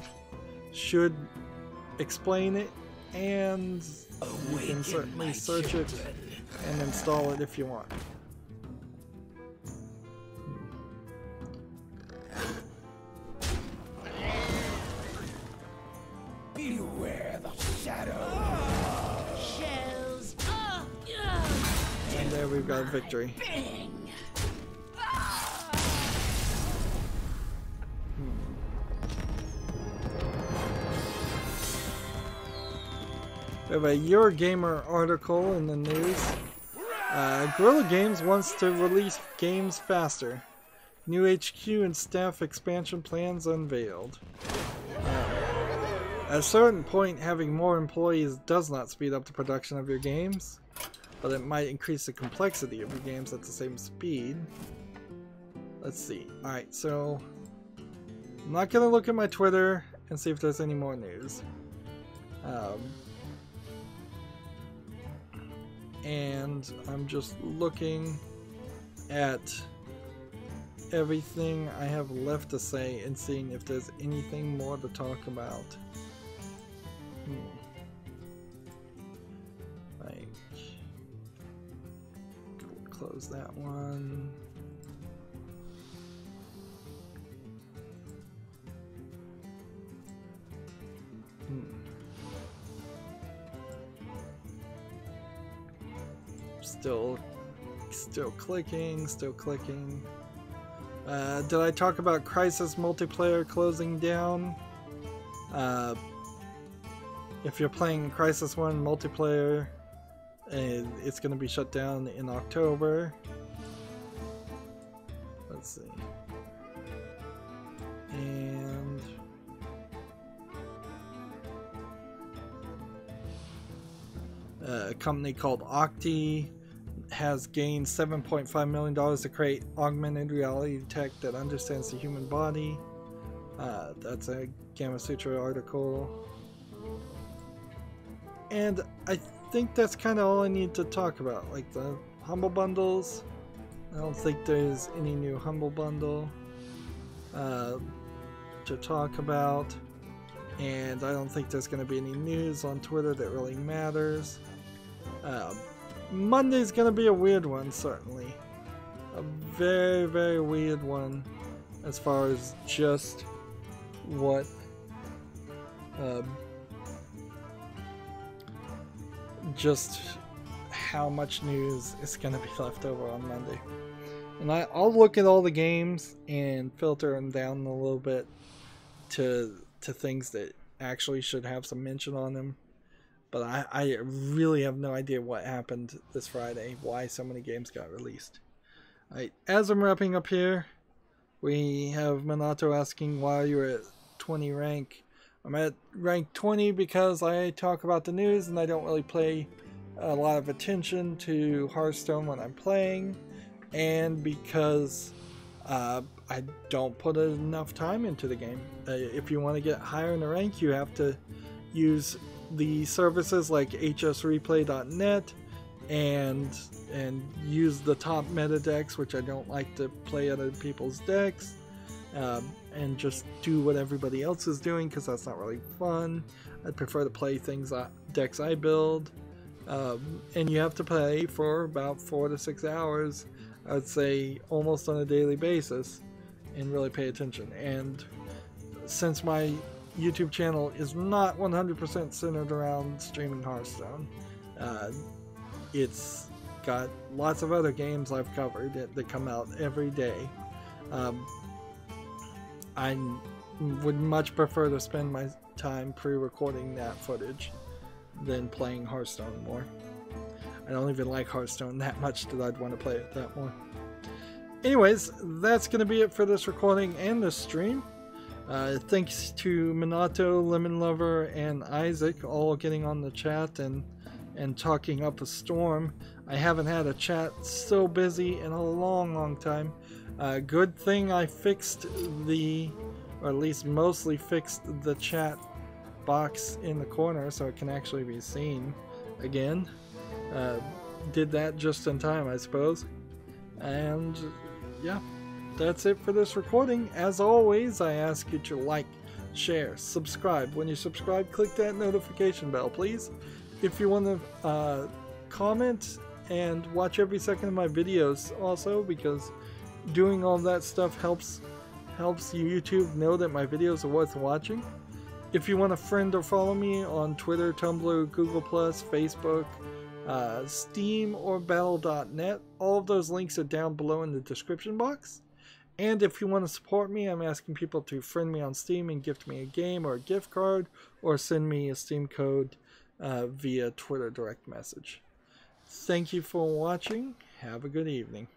should explain it, and you can certainly search it and install it if you want. Beware the shadow. Shells up. And there we've got a victory. Bing. We have a Eurogamer article in the news. Guerrilla Games wants to release games faster. New HQ and staff expansion plans unveiled. At a certain point, having more employees does not speed up the production of your games, but it might increase the complexity of your games at the same speed. Let's see. Alright, so I'm not going to look at my Twitter and see if there's any more news. And I'm just looking at everything I have left to say and seeing if there's anything more to talk about. Like, close that one. Still clicking, did I talk about Crisis multiplayer closing down? If you're playing Crisis 1 multiplayer, it's going to be shut down in October. Let's see. And a company called Octi has gained $7.5 million to create augmented reality tech that understands the human body. That's a Gamma Sutra article. And I think that's kind of all I need to talk about. Like the Humble Bundles, I don't think there's any new Humble Bundle to talk about. And I don't think there's going to be any news on Twitter that really matters. Monday's going to be a weird one, certainly. A very, very weird one as far as just what just how much news is going to be left over on Monday. And I'll look at all the games and filter them down a little bit to things that actually should have some mention on them. But I really have no idea what happened this Friday, why so many games got released. Alright, as I'm wrapping up here, we have Minato asking why you're at 20 rank. I'm at rank 20 because I talk about the news and I don't really pay a lot of attention to Hearthstone when I'm playing, and because I I don't put enough time into the game. If you want to get higher in the rank, you have to use the services like hsreplay.net and use the top meta decks, which I don't like to play other people's decks, and just do what everybody else is doing, because that's not really fun. I prefer to play decks I build, and you have to play for about 4 to 6 hours, I would say almost on a daily basis, and really pay attention. And since my YouTube channel is not 100% centered around streaming Hearthstone, it's got lots of other games I've covered that come out every day. I would much prefer to spend my time pre-recording that footage than playing Hearthstone more. I don't even like Hearthstone that much that I'd want to play it that more. Anyways, that's going to be it for this recording and this stream. Thanks to Minato, Lemon Lover, and Isaac all getting on the chat and talking up a storm. I haven't had a chat so busy in a long time. Good thing I fixed or at least mostly fixed the chat box in the corner so it can actually be seen again. Did that just in time, I suppose. And yeah, that's it for this recording. As always, I ask you to like, share, subscribe. When you subscribe, click that notification bell, please. If you want to comment and watch every second of my videos also, because doing all that stuff helps YouTube know that my videos are worth watching. If you want to friend or follow me on Twitter, Tumblr, Google+, Facebook, Steam, or Battle.net, all of those links are down below in the description box. And if you want to support me, I'm asking people to friend me on Steam and gift me a game or a gift card, or send me a Steam code via Twitter direct message. Thank you for watching. Have a good evening.